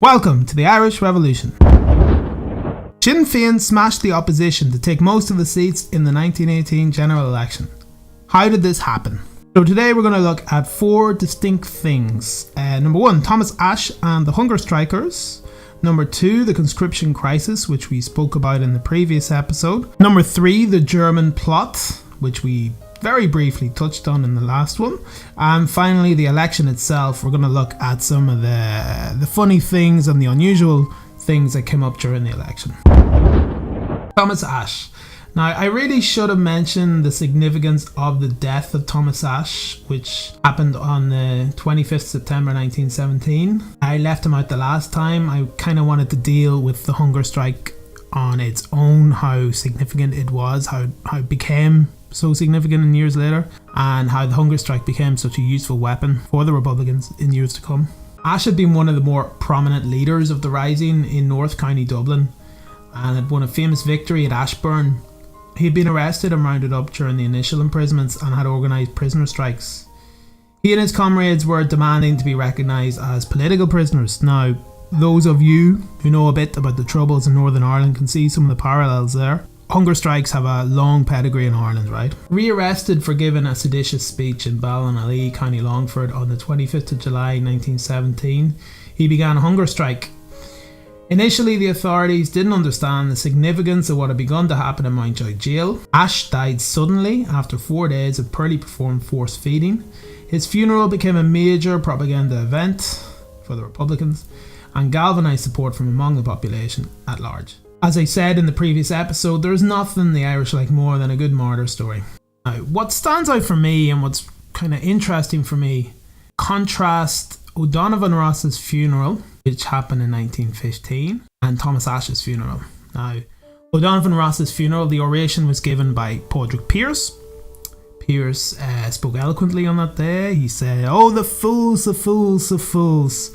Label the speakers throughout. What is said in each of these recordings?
Speaker 1: Welcome to the Irish Revolution. Sinn Fein smashed the opposition to take most of the seats in the 1918 general election. How did this happen? So today we're going to look at four distinct things. Number one, Thomas Ashe and the hunger strikers. Number two, the conscription crisis, which we spoke about in the previous episode. Number three, the German plot, which we very briefly touched on in the last one. And finally, the election itself. We're going to look at some of the funny things and the unusual things that came up during the election. Thomas Ashe. Now, I really should have mentioned the significance of the death of Thomas Ashe, which happened on the 25th September 1917. I left him out the last time. I kind of wanted to deal with the hunger strike on its own, how significant it was, how it became so significant in years later, and how the hunger strike became such a useful weapon for the Republicans in years to come. Ashe had been one of the more prominent leaders of the rising in North County Dublin and had won a famous victory at Ashburn. He had been arrested and rounded up during the initial imprisonments and had organised prisoner strikes. He and his comrades were demanding to be recognised as political prisoners. Now, those of you who know a bit about the Troubles in Northern Ireland can see some of the parallels there. Hunger strikes have a long pedigree in Ireland, right? Rearrested for giving a seditious speech in Ballinally, County Longford on the 25th of July 1917, he began a hunger strike. Initially, the authorities didn't understand the significance of what had begun to happen in Mountjoy Jail. Ashe died suddenly after 4 days of poorly performed forced feeding. His funeral became a major propaganda event for the Republicans and galvanised support from among the population at large. As I said in the previous episode, there's nothing the Irish like more than a good martyr story. Now, what stands out for me and what's kind of interesting for me, contrast O'Donovan Ross's funeral, which happened in 1915, and Thomas Ashe's funeral. Now, O'Donovan Ross's funeral, the oration was given by Padraig Pearse. Pearse spoke eloquently on that day. He said, "Oh, the fools, the fools, the fools."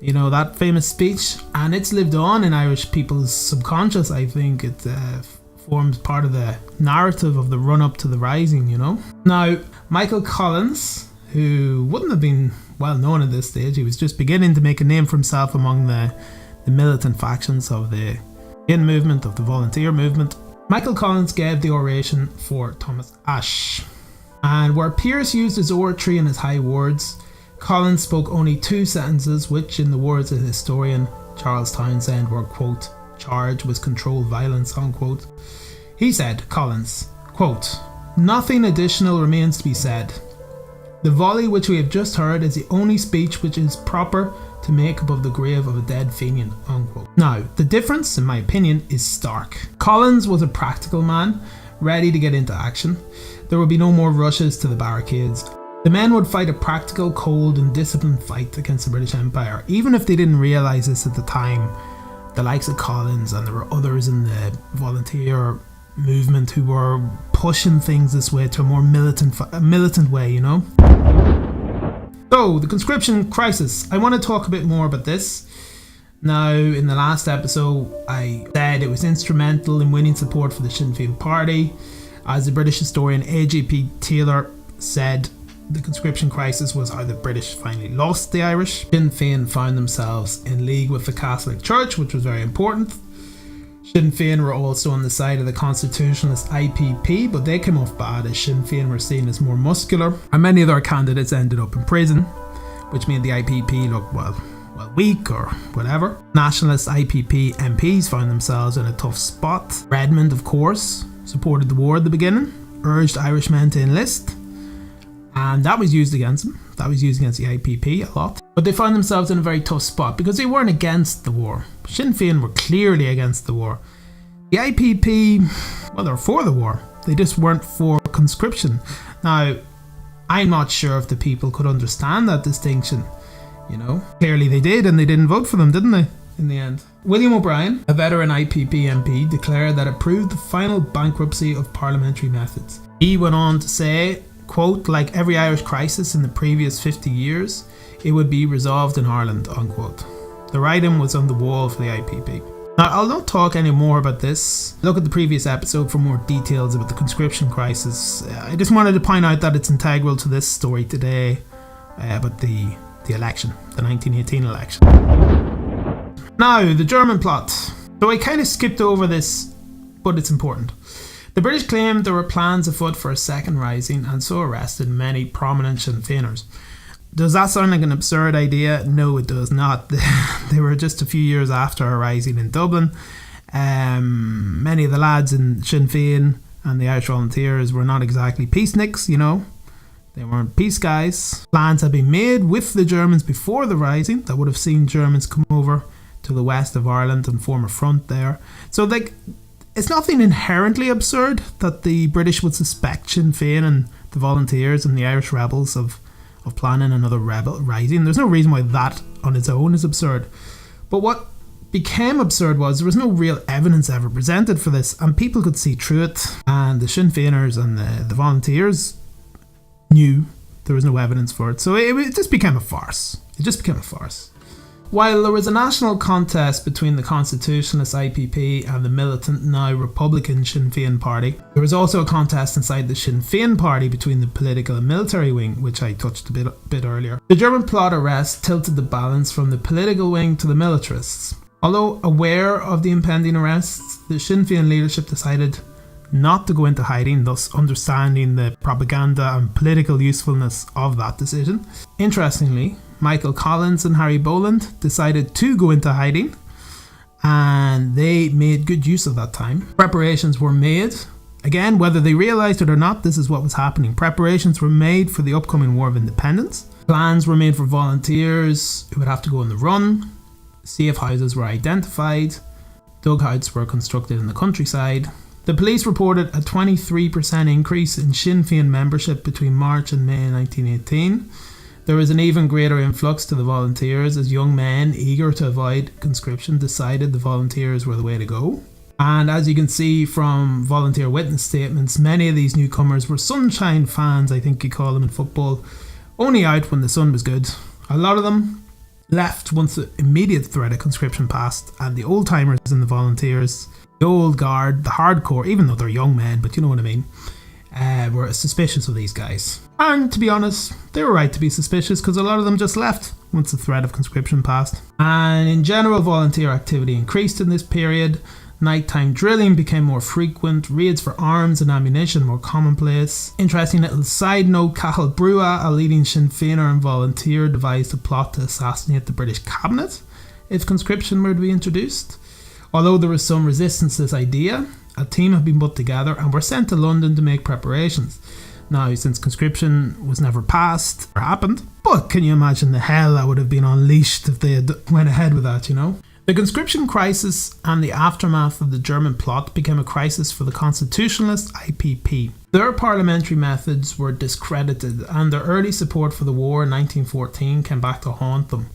Speaker 1: You know, that famous speech, and it's lived on in Irish people's subconscious. I think it forms part of the narrative of the run-up to the rising, you know. Now, Michael Collins, who wouldn't have been well known at this stage, he was just beginning to make a name for himself among the militant factions of the in movement, of the volunteer movement. Michael Collins gave the oration for Thomas Ashe. And where Pearse used his oratory and his high words, Collins spoke only 2 sentences which, in the words of historian Charles Townsend, were, quote, charged with controlled violence, unquote. He said, Collins, quote, "Nothing additional remains to be said. The volley which we have just heard is the only speech which is proper to make above the grave of a dead Fenian," unquote. Now, the difference, in my opinion, is stark. Collins was a practical man, ready to get into action. There would be no more rushes to the barricades. The men would fight a practical, cold and disciplined fight against the British Empire, even if they didn't realise this at the time. The likes of Collins, and there were others in the volunteer movement who were pushing things this way to a more militant way, you know. So, the conscription crisis. I want to talk a bit more about this. Now, in the last episode, I said it was instrumental in winning support for the Sinn Fein party. As the British historian A.J.P. Taylor said, the conscription crisis was how the British finally lost the Irish. Sinn Fein found themselves in league with the Catholic Church, which was very important. Sinn Fein were also on the side of the constitutionalist IPP, but they came off bad as Sinn Fein were seen as more muscular, and many of their candidates ended up in prison, which made the IPP look, well, weak or whatever. Nationalist IPP MPs found themselves in a tough spot. Redmond, of course, supported the war at the beginning, urged Irishmen to enlist, and that was used against them. That was used against the IPP a lot. But they found themselves in a very tough spot because they weren't against the war. Sinn Fein were clearly against the war. The IPP, well, they were for the war. They just weren't for conscription. Now, I'm not sure if the people could understand that distinction. You know, clearly they did, and they didn't vote for them, didn't they, in the end? William O'Brien, a veteran IPP MP, declared that it proved the final bankruptcy of parliamentary methods. He went on to say, quote, "Like every Irish crisis in the previous 50 years, it would be resolved in Ireland," unquote. The writing was on the wall for the IPP. Now, I'll not talk any more about this. Look at the previous episode for more details about the conscription crisis. I just wanted to point out that it's integral to this story today about the election, the 1918 election. Now, the German plot. So I kind of skipped over this, but it's important. The British claimed there were plans afoot for a second rising and so arrested many prominent Sinn Feiners. Does that sound like an absurd idea? No, it does not. They were just a few years after a rising in Dublin. Many of the lads in Sinn Fein and the Irish Volunteers were not exactly peaceniks, you know. They weren't peace guys. Plans had been made with the Germans before the rising that would have seen Germans come over to the west of Ireland and form a front there. So it's nothing inherently absurd that the British would suspect Sinn Fein and the Volunteers and the Irish rebels of planning another rebel rising. There's no reason why that on its own is absurd. But what became absurd was there was no real evidence ever presented for this, and people could see through it, and the Sinn Feiners and the Volunteers knew there was no evidence for it. So it just became a farce. It just became a farce. While there was a national contest between the constitutionalist IPP and the militant, now Republican Sinn Féin party, there was also a contest inside the Sinn Féin party between the political and military wing, which I touched a bit earlier. The German plot arrest tilted the balance from the political wing to the militarists. Although aware of the impending arrests, the Sinn Féin leadership decided not to go into hiding, thus understanding the propaganda and political usefulness of that decision. Interestingly, Michael Collins and Harry Boland decided to go into hiding, and they made good use of that time. Preparations were made. Again, whether they realised it or not, this is what was happening. Preparations were made for the upcoming War of Independence. Plans were made for volunteers who would have to go on the run. Safe houses were identified. Dugouts were constructed in the countryside. The police reported a 23% increase in Sinn Féin membership between March and May 1918. There was an even greater influx to the volunteers as young men eager to avoid conscription decided the volunteers were the way to go. And as you can see from volunteer witness statements, many of these newcomers were sunshine fans, I think you call them in football, only out when the sun was good. A lot of them left once the immediate threat of conscription passed, and the old timers and the volunteers, the old guard, the hardcore, even though they're young men, but you know what I mean, were suspicious of these guys. And to be honest, they were right to be suspicious because a lot of them just left once the threat of conscription passed. And in general, volunteer activity increased in this period. Nighttime drilling became more frequent, raids for arms and ammunition more commonplace. Interesting little side note, Cathal Brugha, a leading Sinn Féiner and volunteer, devised a plot to assassinate the British cabinet if conscription were to be introduced. Although there was some resistance to this idea, a team had been put together and were sent to London to make preparations. Now, since conscription was never passed or happened, but can you imagine the hell that would have been unleashed if they had went ahead with that, you know? The conscription crisis and the aftermath of the German plot became a crisis for the constitutionalist IPP. Their parliamentary methods were discredited and their early support for the war in 1914 came back to haunt them.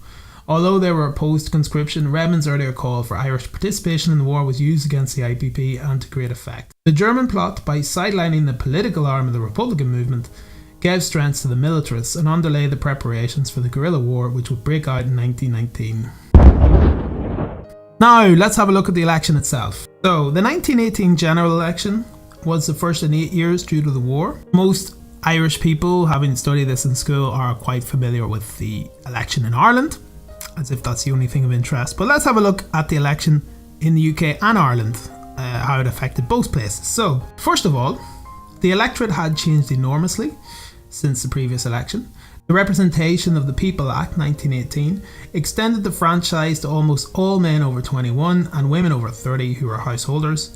Speaker 1: Although they were opposed to conscription, Redmond's earlier call for Irish participation in the war was used against the IPP and to great effect. The German plot, by sidelining the political arm of the Republican movement, gave strength to the militarists and underlay the preparations for the guerrilla war which would break out in 1919. Now, let's have a look at the election itself. So, the 1918 general election was the first in 8 years due to the war. Most Irish people, having studied this in school, are quite familiar with the election in Ireland, as if that's the only thing of interest. But let's have a look at the election in the UK and Ireland, how it affected both places. So, first of all, the electorate had changed enormously since the previous election. The Representation of the People Act 1918 extended the franchise to almost all men over 21 and women over 30 who were householders.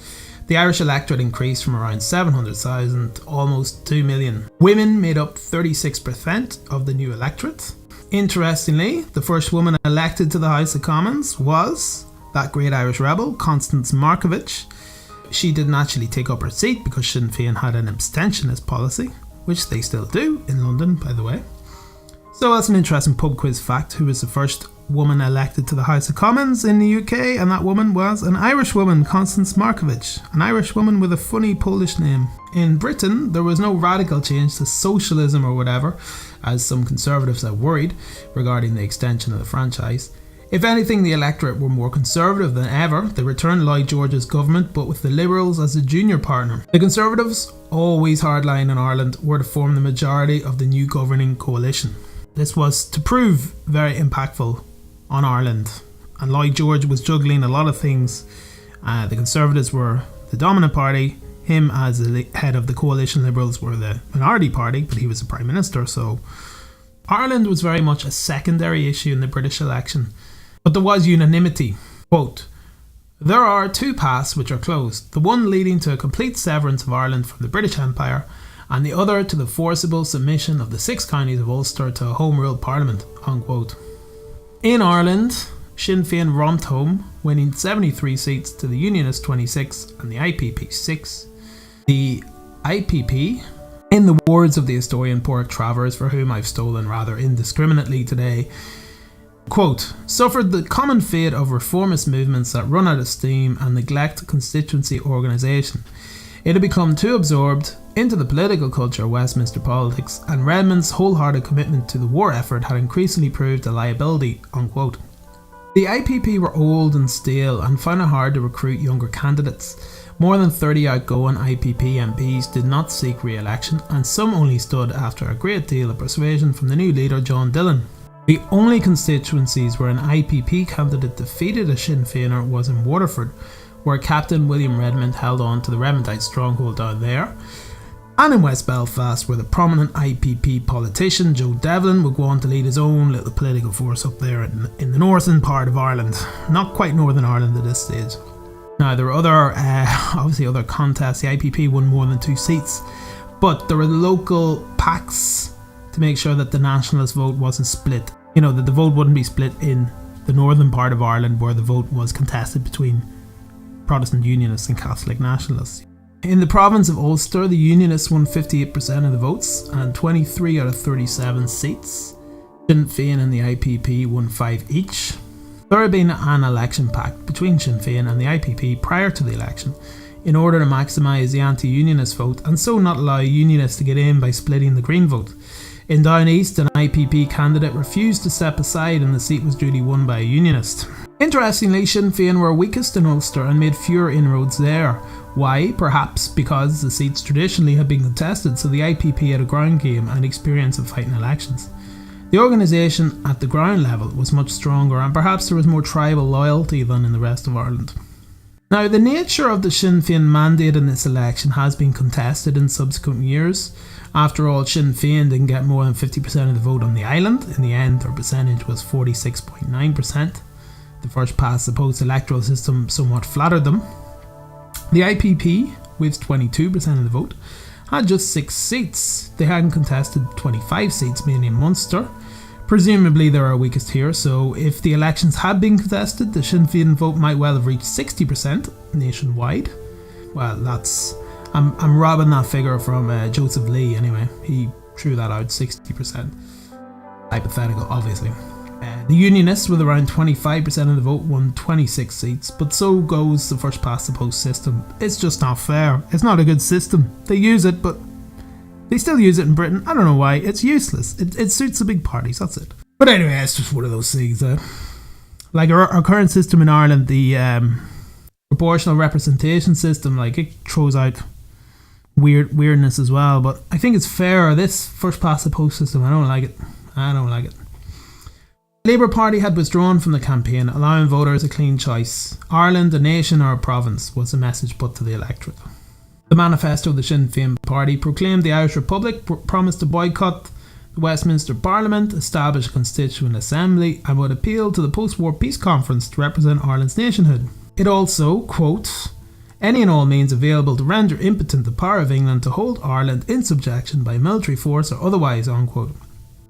Speaker 1: The Irish electorate increased from around 700,000 to almost 2 million. Women made up 36% of the new electorate. Interestingly, the first woman elected to the House of Commons was that great Irish rebel, Constance Markievicz. She didn't actually take up her seat because Sinn Féin had an abstentionist policy, which they still do in London, by the way. So that's an interesting pub quiz fact. Who was the first woman elected to the House of Commons in the UK? And that woman was an Irish woman, Constance Markievicz, an Irish woman with a funny Polish name. In Britain, there was no radical change to socialism or whatever, as some conservatives are worried regarding the extension of the franchise. If anything, the electorate were more conservative than ever. They returned Lloyd George's government, but with the Liberals as a junior partner. The Conservatives, always hardline in Ireland, were to form the majority of the new governing coalition. This was to prove very impactful on Ireland And Lloyd George was juggling a lot of things. The Conservatives were the dominant party. Him as the head of the coalition Liberals were the minority party, but he was the Prime Minister. So Ireland was very much a secondary issue in the British election. But there was unanimity. Quote, "There are two paths which are closed, the one leading to a complete severance of Ireland from the British Empire, and the other to the forcible submission of the 6 counties of Ulster to a Home Rule Parliament." Unquote. In Ireland, Sinn Fein romped home, winning 73 seats to the Unionist 26 and the IPP 6. The IPP, in the words of the historian Porrick Travers, for whom I've stolen rather indiscriminately today, quote, "suffered the common fate of reformist movements that run out of steam and neglect constituency organisation. It had become too absorbed into the political culture of Westminster politics, and Redmond's wholehearted commitment to the war effort had increasingly proved a liability." Unquote. The IPP were old and stale and found it hard to recruit younger candidates. More than 30 outgoing IPP MPs did not seek re-election, and some only stood after a great deal of persuasion from the new leader John Dillon. The only constituencies where an IPP candidate defeated a Sinn Feiner was in Waterford, where Captain William Redmond held on to the Redmondite stronghold down there, and in West Belfast, where the prominent IPP politician Joe Devlin would go on to lead his own little political force up there in the northern part of Ireland. Not quite Northern Ireland at this stage. Now, there were other contests. The IPP won more than 2 seats, but there were local pacts to make sure that the Nationalist vote wasn't split. You know, that the vote wouldn't be split in the northern part of Ireland, where the vote was contested between Protestant Unionists and Catholic Nationalists. In the province of Ulster, the Unionists won 58% of the votes and 23 out of 37 seats. Sinn Fein and the IPP won 5 each. There had been an election pact between Sinn Fein and the IPP prior to the election in order to maximise the anti-Unionist vote and so not allow Unionists to get in by splitting the Green vote. In Down East, an IPP candidate refused to step aside and the seat was duly won by a Unionist. Interestingly, Sinn Fein were weakest in Ulster and made fewer inroads there. Why? Perhaps because the seats traditionally had been contested, so the IPP had a ground game and experience of fighting elections. The organisation at the ground level was much stronger, and perhaps there was more tribal loyalty than in the rest of Ireland. Now, the nature of the Sinn Féin mandate in this election has been contested in subsequent years. After all, Sinn Féin didn't get more than 50% of the vote on the island. In the end, their percentage was 46.9%. The first past the post electoral system somewhat flattered them. The IPP, with 22% of the vote, had just 6 seats. They hadn't contested 25 seats, mainly in Munster. Presumably they are weakest here, so if the elections had been contested, the Sinn Féin vote might well have reached 60% nationwide. Well, I'm robbing that figure from Joseph Lee anyway. He threw that out, 60%. Hypothetical, obviously. The Unionists, with around 25% of the vote, won 26 seats, but so goes the first past the post system. It's just not fair. It's not a good system. They use it, but they still use it in Britain. I don't know why. It's useless. It suits the big parties, that's it. But anyway, it's just one of those things. Like our current system in Ireland, the proportional representation system, like it throws out weirdness as well. But I think it's fair. This first past the post system, I don't like it. The Labour Party had withdrawn from the campaign, allowing voters a clean choice. Ireland, a nation or a province, was the message put to the electorate. The manifesto of the Sinn Féin party proclaimed the Irish Republic, promised to boycott the Westminster Parliament, establish a constituent assembly, and would appeal to the post-war peace conference to represent Ireland's nationhood. It also, quote, any and all means available to render impotent the power of England to hold Ireland in subjection by military force or otherwise, unquote.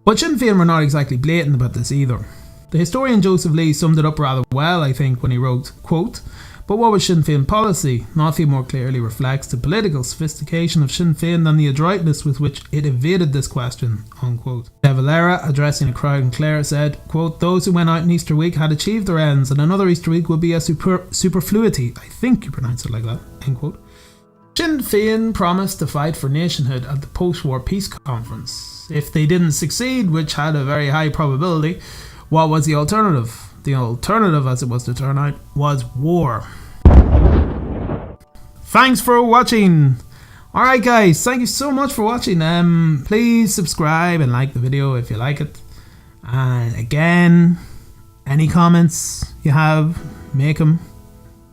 Speaker 1: But Sinn Féin were not exactly blatant about this either. The historian Joseph Lee summed it up rather well, I think, when he wrote, quote, but what was Sinn Féin policy? Nothing more clearly reflects the political sophistication of Sinn Féin than the adroitness with which it evaded this question, unquote. De Valera, addressing a crowd in Clare, said, quote, those who went out in Easter week had achieved their ends, and another Easter week would be a superfluity. I think you pronounce it like that, end quote. Sinn Féin promised to fight for nationhood at the post-war peace conference. If they didn't succeed, which had a very high probability, what was the alternative? The alternative, as it was to turn out, was war. Thanks for watching. Alright guys, thank you so much for watching. Please subscribe and like the video if you like it. And again, Any comments you have, make them.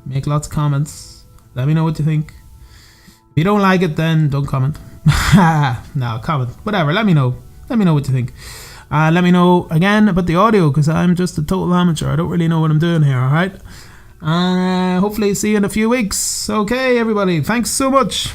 Speaker 1: Make lots of comments. Let me know what you think. If you don't like it, then don't comment. No, comment. Whatever, let me know. Let me know what you think. Let me know again about the audio, because I'm just a total amateur. I don't really know what I'm doing here, alright? Hopefully see you in a few weeks. Okay, everybody. Thanks so much.